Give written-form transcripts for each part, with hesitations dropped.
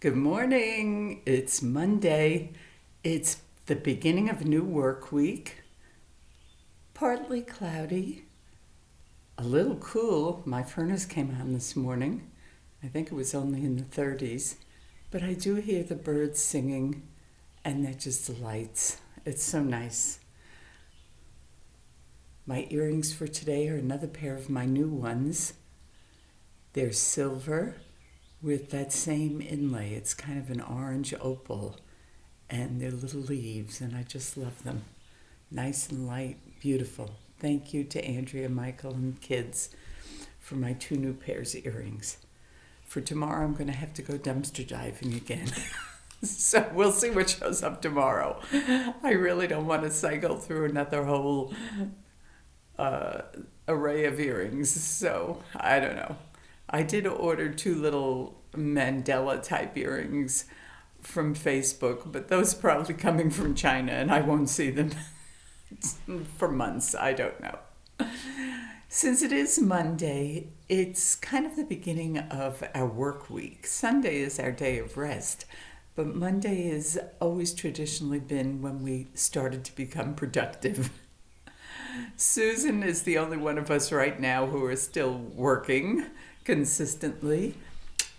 Good morning. It's Monday. It's the beginning of a new work week. Partly cloudy, a little cool. My furnace came on this morning. I think it was only in the 30s, but I do hear the birds singing, and that just delights. It's so nice. My earrings for today are another pair of my new ones. They're silver with that same inlay. It's kind of an orange opal, and they're little leaves, and I just love them. Nice and light, beautiful. Thank you to Andrea, Michael, and kids for my two new pairs of earrings. For tomorrow, I'm going to have to go dumpster diving again. So we'll see what shows up tomorrow. I really don't want to cycle through another whole array of earrings, so I don't know. I did order two little Mandela type earrings from Facebook, but those are probably coming from China and I won't see them for months. I don't know. Since it is Monday, it's kind of the beginning of our work week. Sunday is our day of rest, but Monday has always traditionally been when we started to become productive. Susan is the only one of us right now who are still working consistently,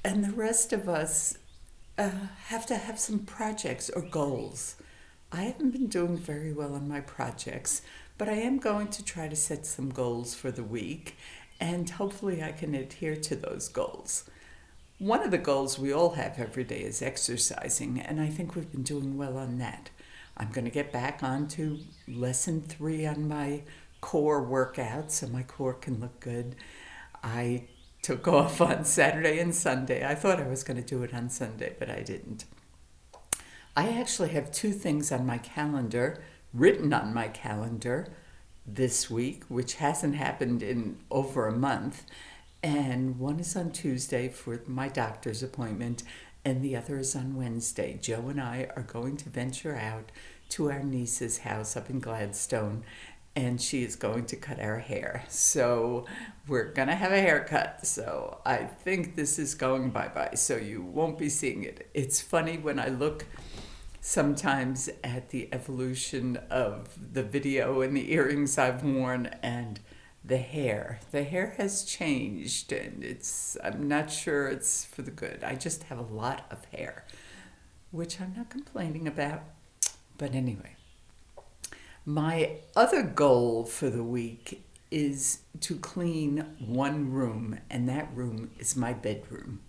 and the rest of us have to have some projects or goals. I haven't been doing very well on my projects, but I am going to try to set some goals for the week, and hopefully I can adhere to those goals. One of the goals we all have every day is exercising, and I think we've been doing well on that. I'm going to get back onto lesson 3 on my core workout so my core can look good. I took off on Saturday and Sunday. I thought I was going to do it on Sunday, but I didn't. I actually have 2 things on my calendar, written on my calendar this week, which hasn't happened in over a month. And one is on Tuesday for my doctor's appointment, and the other is on Wednesday. Joe and I are going to venture out to our niece's house up in Gladstone, and she is going to cut our hair. So we're going to have a haircut. So I think this is going bye-bye, so you won't be seeing it. It's funny when I look sometimes at the evolution of the video and the earrings I've worn and the hair. The hair has changed, and I'm not sure it's for the good. I just have a lot of hair, which I'm not complaining about. But anyway, my other goal for the week is to clean one room, and that room is my bedroom.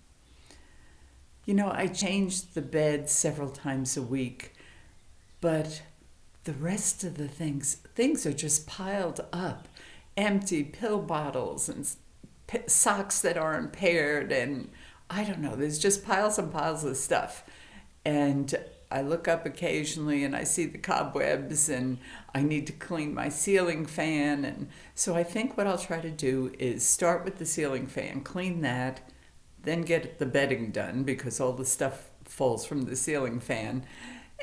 You know, I change the bed several times a week, but the rest of the things are just piled up. Empty pill bottles and socks that aren't paired, and I don't know, there's just piles and piles of stuff. And I look up occasionally and I see the cobwebs, and I need to clean my ceiling fan. And so I think what I'll try to do is start with the ceiling fan, clean that, then get the bedding done because all the stuff falls from the ceiling fan.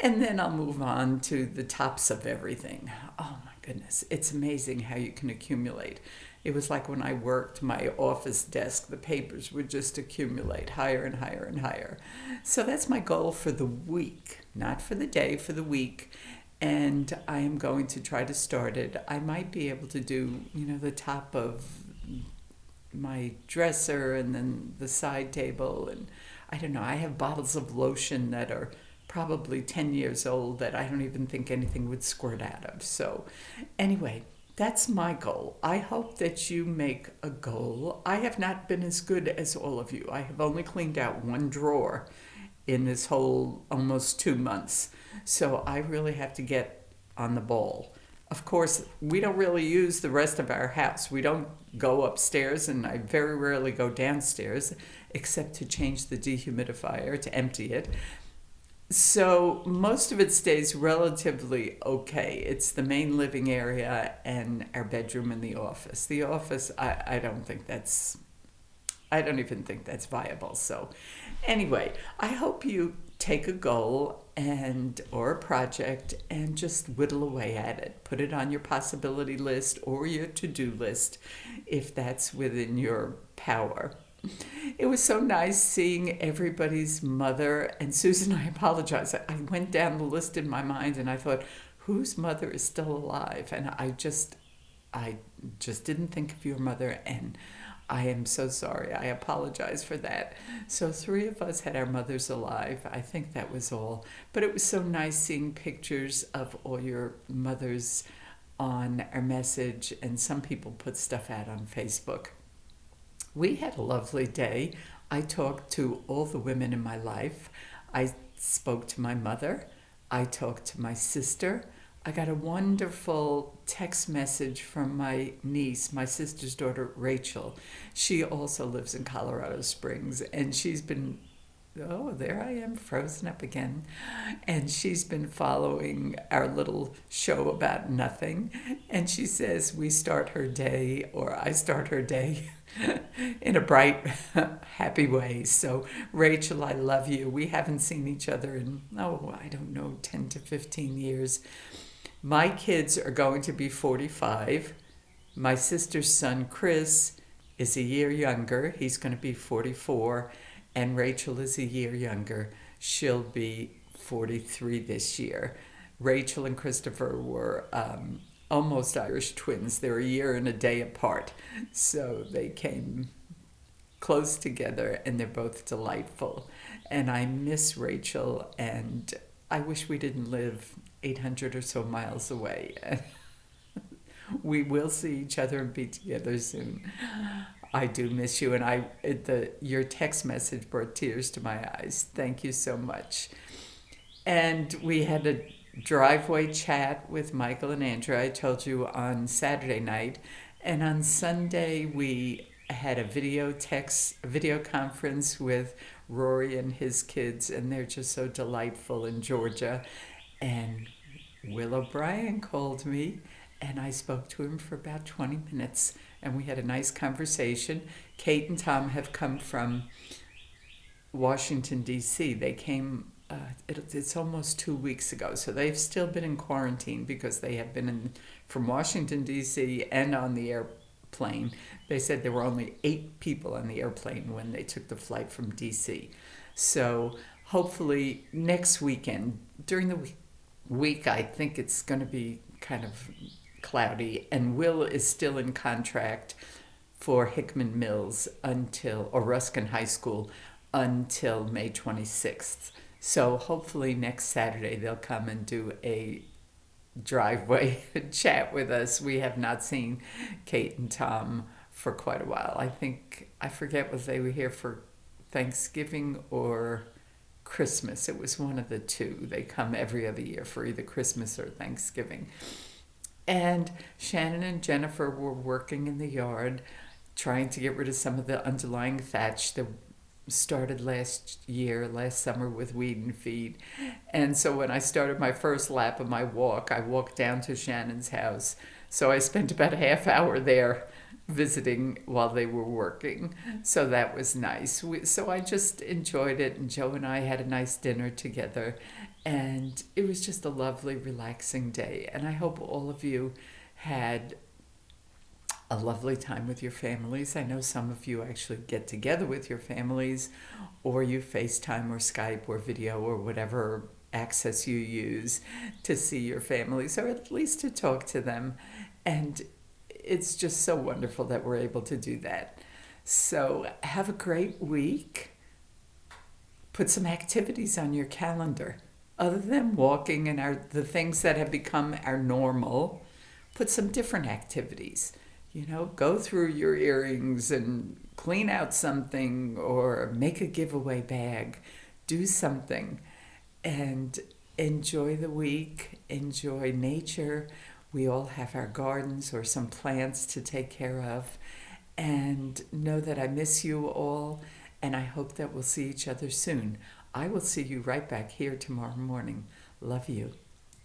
And then I'll move on to the tops of everything. Oh my goodness, it's amazing how you can accumulate. It was like when I worked my office desk, the papers would just accumulate higher and higher and higher. So that's my goal for the week, not for the day, for the week. And I am going to try to start it. I might be able to do, the top of my dresser and then the side table. And I don't know, I have bottles of lotion that are probably 10 years old that I don't even think anything would squirt out of. So anyway, that's my goal. I hope that you make a goal. I have not been as good as all of you. I have only cleaned out one drawer in this whole almost 2 months. So I really have to get on the ball. Of course, we don't really use the rest of our house. We don't go upstairs, and I very rarely go downstairs except to change the dehumidifier, to empty it. So most of it stays relatively okay. It's the main living area and our bedroom and the office. The office, I don't even think that's viable. So anyway, I hope you take a goal or a project and just whittle away at it. Put it on your possibility list or your to-do list if that's within your power. It was so nice seeing everybody's mother. And Susan, I apologize. I went down the list in my mind and I thought, whose mother is still alive? And I just didn't think of your mother, and I am so sorry. I apologize for that. So three of us had our mothers alive. I think that was all. But it was so nice seeing pictures of all your mothers on our message, and some people put stuff out on Facebook. We had a lovely day. I talked to all the women in my life. I spoke to my mother. I talked to my sister. I got a wonderful text message from my niece, my sister's daughter, Rachel. She also lives in Colorado Springs, and she's been, oh, there I am, frozen up again. And she's been following our little show about nothing. And she says we start her day, or I start her day, in a bright, happy way. So, Rachel, I love you. We haven't seen each other in, oh, I don't know, 10 to 15 years. My kids are going to be 45. My sister's son, Chris, is a year younger. He's going to be 44. And Rachel is a year younger. She'll be 43 this year. Rachel and Christopher were almost Irish twins. They're a year and a day apart. So they came close together, and they're both delightful. And I miss Rachel, and I wish we didn't live 800 or so miles away. We will see each other and be together soon. I do miss you, and your text message brought tears to my eyes. Thank you so much. And we had a driveway chat with Michael and Andrea, I told you, on Saturday night. And on Sunday, we had a video conference with Rory and his kids, and they're just so delightful in Georgia. And Will O'Brien called me, and I spoke to him for about 20 minutes, and we had a nice conversation. Kate and Tom have come from Washington, D.C. They came, it's almost 2 weeks ago, so they've still been in quarantine because they have been from Washington, D.C. and on the airplane. They said there were only 8 people on the airplane when they took the flight from D.C. So hopefully next weekend, during the week, I think it's going to be kind of cloudy, and Will is still in contract for Hickman Mills or Ruskin High School until May 26th. So hopefully next Saturday they'll come and do a driveway chat with us. We have not seen Kate and Tom for quite a while. I forget whether they were here for Thanksgiving or Christmas. It was one of the two. They come every other year for either Christmas or Thanksgiving. And Shannon and Jennifer were working in the yard, trying to get rid of some of the underlying thatch that started last summer with weed and feed. And so when I started my first lap of my walk, I walked down to Shannon's house. So I spent about a half hour there visiting while they were working. So that was nice. So I just enjoyed it, and Joe and I had a nice dinner together. And it was just a lovely, relaxing day. And I hope all of you had a lovely time with your families. I know some of you actually get together with your families, or you FaceTime or Skype or video or whatever access you use to see your families, or at least to talk to them. And it's just so wonderful that we're able to do that. So have a great week. Put some activities on your calendar. Other than walking and the things that have become our normal, put some different activities. Go through your earrings and clean out something, or make a giveaway bag. Do something and enjoy the week. Enjoy nature. We all have our gardens or some plants to take care of. And know that I miss you all, and I hope that we'll see each other soon. I will see you right back here tomorrow morning. Love you.